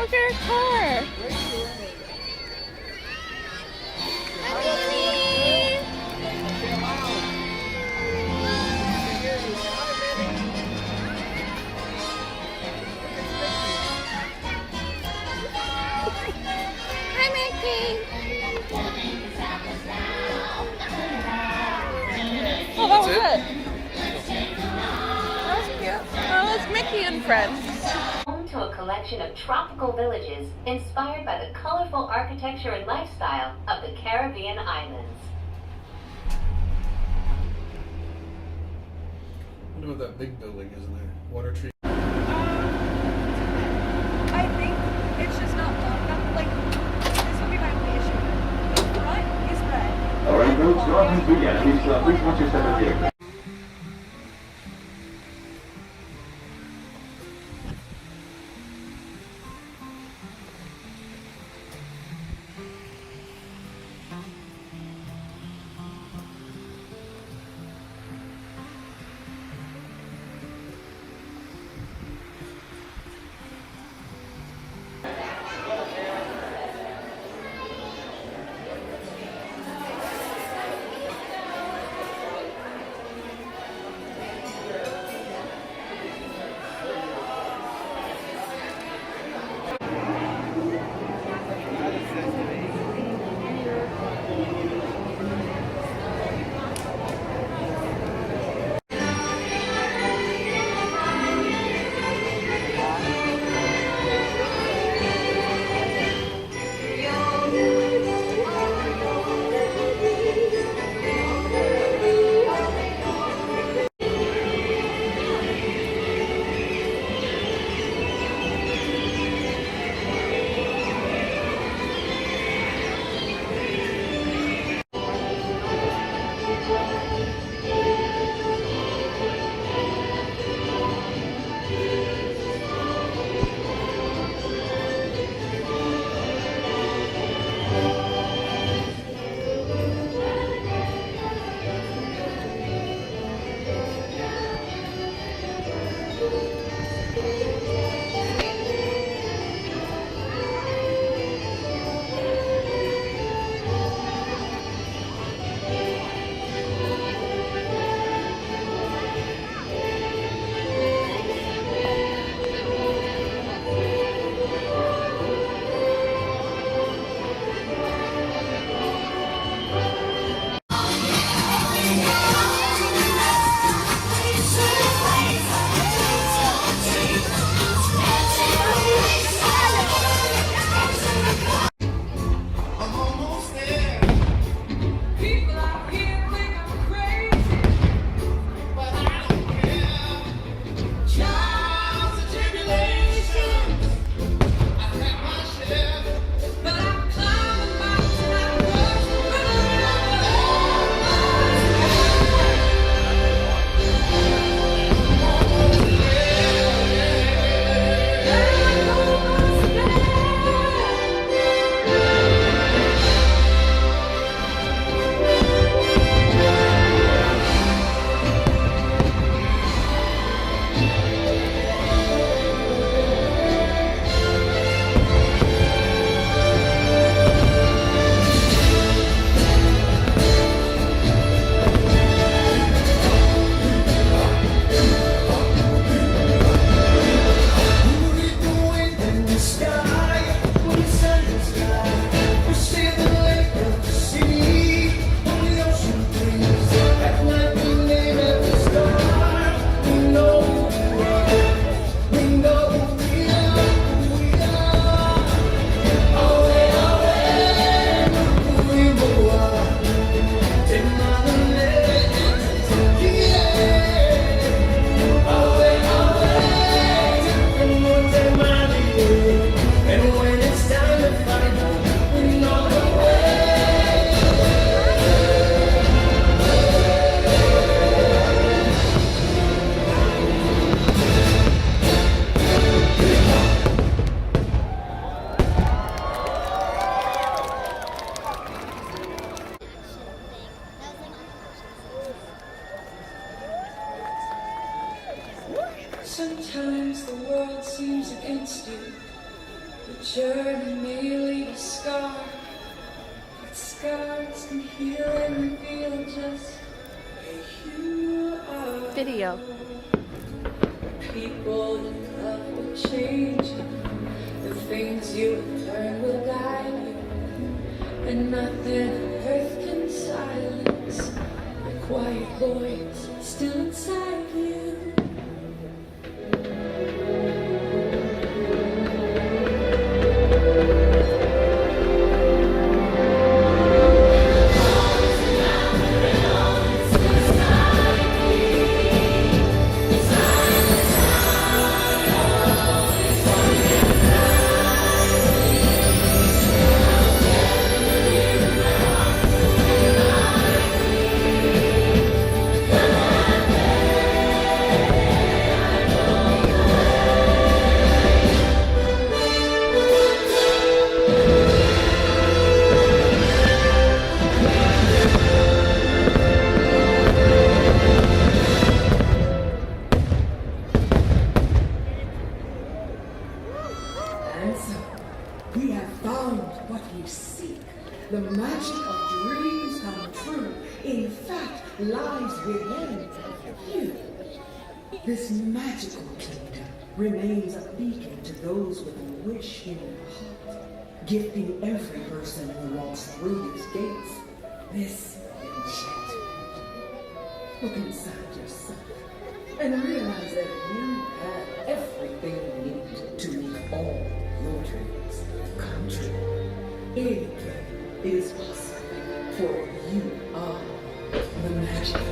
Look at her car. Hi, Mickey. Oh, that was it. That was cute. Oh, it's Mickey and friends. Home to a collection of tropical villages inspired by the colorful architecture and lifestyle of the Caribbean islands. I wonder what that big building is in there. Water treatment. I think it's just not long enough. Like, this would be my only issue. The front is red. Alright, folks, go ahead and begin. Please watch your step of vehicle. Sometimes the world seems against you. The journey may leave a scar, but scars can heal and reveal just who you are. Video. People you love will change you. The things you learn will guide you. And nothing on earth can silence the quiet voice still inside you. And so, we have found what we seek. The magic of dreams come true, in fact, lies within you. This magical kingdom remains a beacon to those with a wish in their heart, gifting every person who walks through these gates this enchantment. Look inside yourself and realize that you have everything you need to make all your dreams come true. Anything is possible, for you are the magic.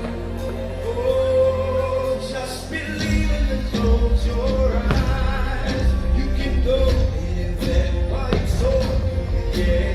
Oh, just believe and close your eyes. You can go in that white soul. Yeah.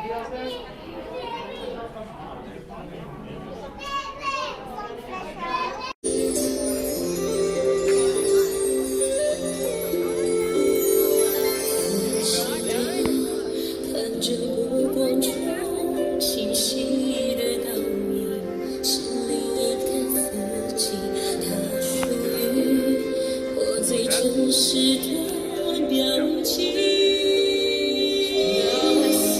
看着波光中清晰的倒影，是另一个自己，它属于我最真实的表情。I see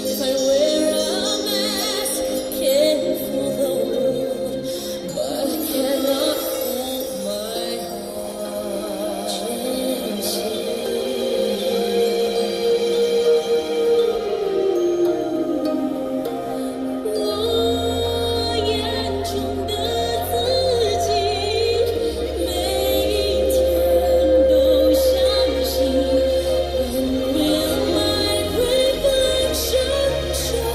if I wear a mask, can't fool the world, but I cannot hold my heart. Changing. 我眼中的自己，每一天都相信，When will my reflection show?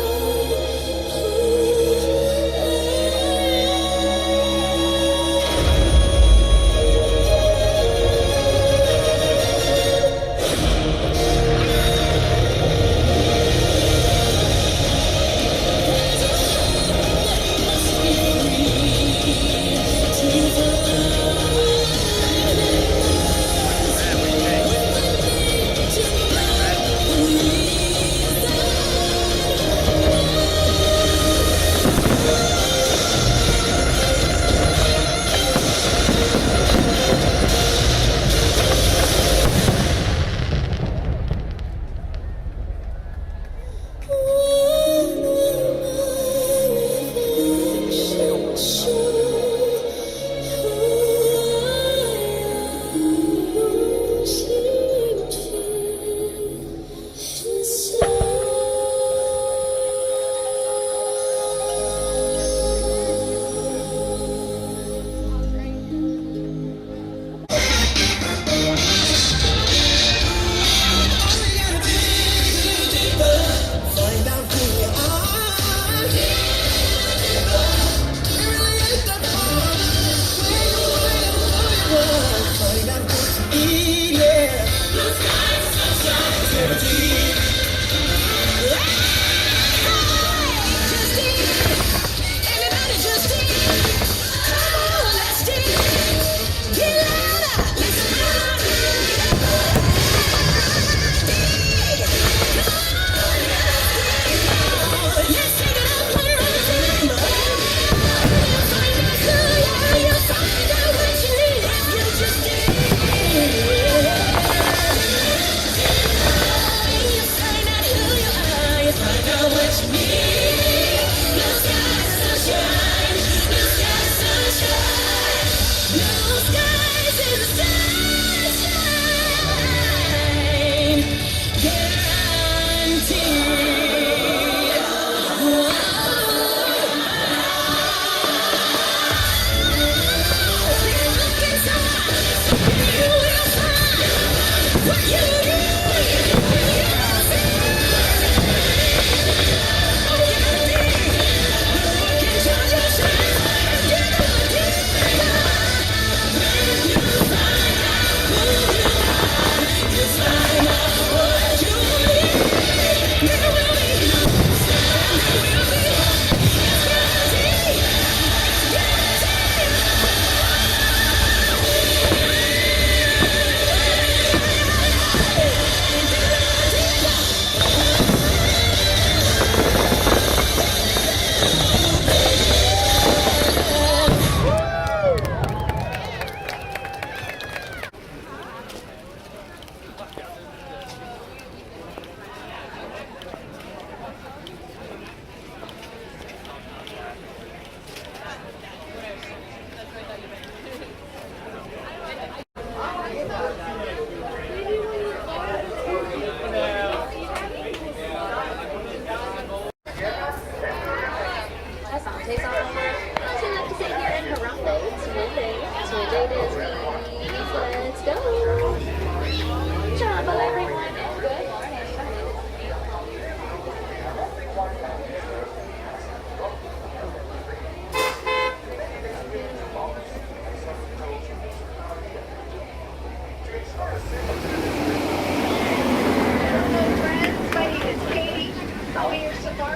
Hey,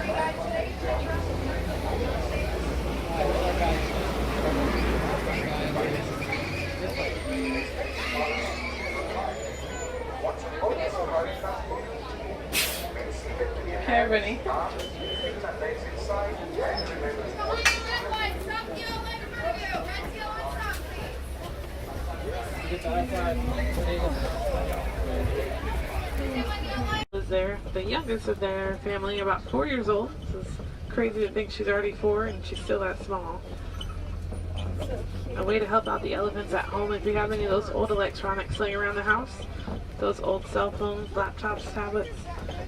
everybody. Was there the youngest of their family, about 4 years old. This is crazy to think she's already 4 and she's still that small. A way to help out the elephants at home, if you have any of those old electronics laying around the house, those old cell phones, laptops, tablets,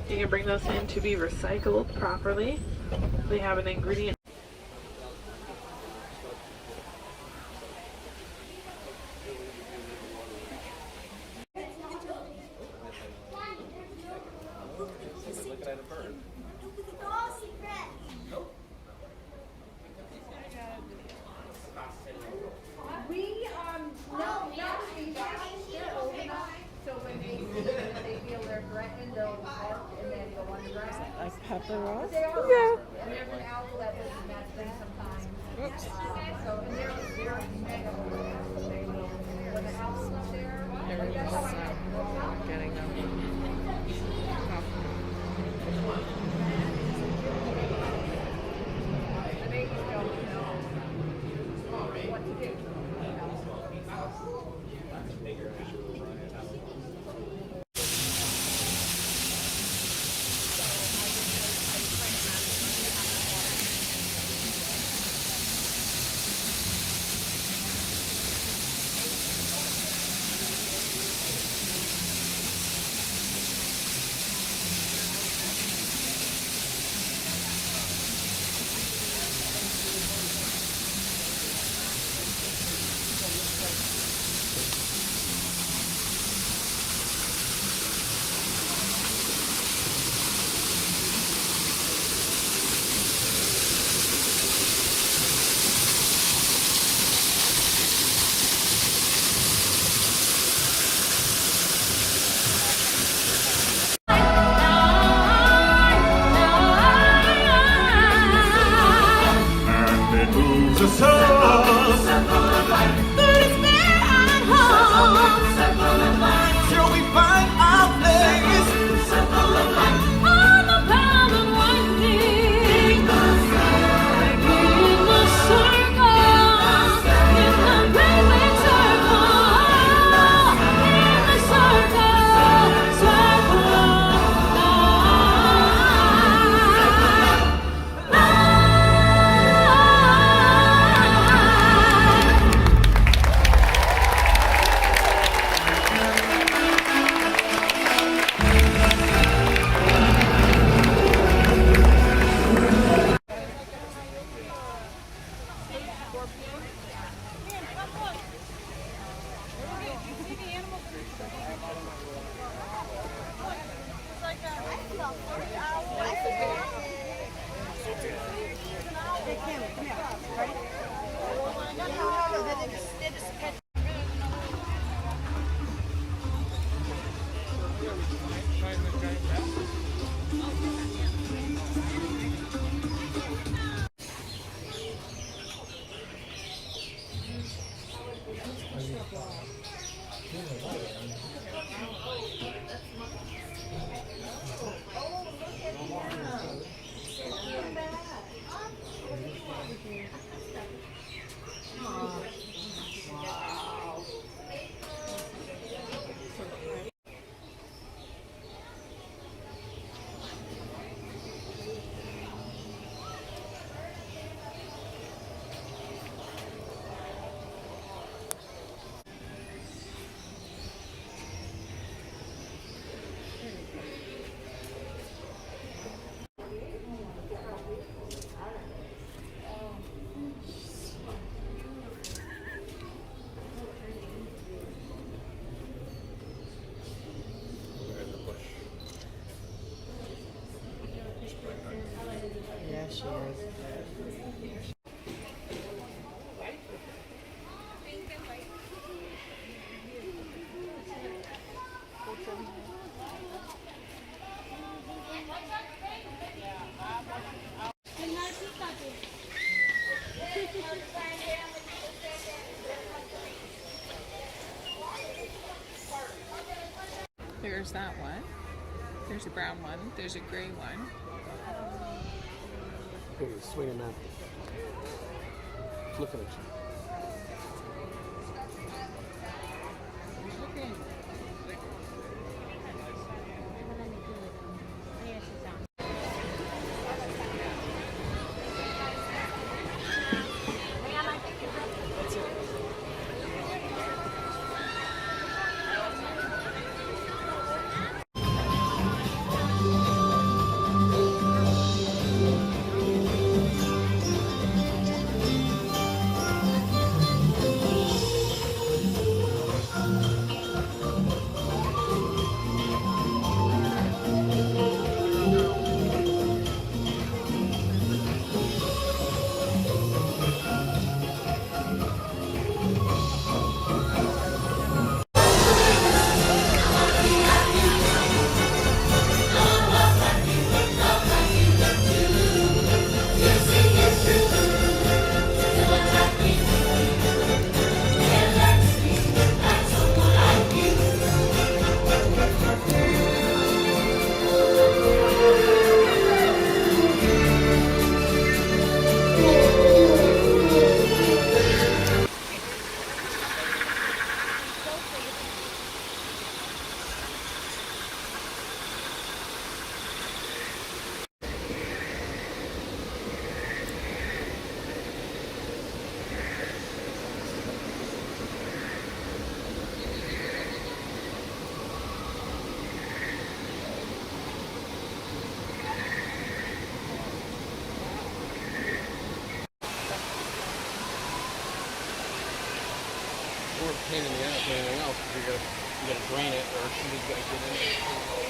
you can bring those in to be recycled properly. They have an ingredient. Like Pepper Ross? Yeah. And there's an owl that doesn't match them sometimes. Oops. So, and they're mega. When the house is not there, Everyone's getting them. the babies don't know what to do. She is. There's that one. There's a brown one. There's a gray one. Here, he's swinging that. Looking at you. He's looking. More pain in the ass than anything else because you gotta drain it or somebody's gotta get in there.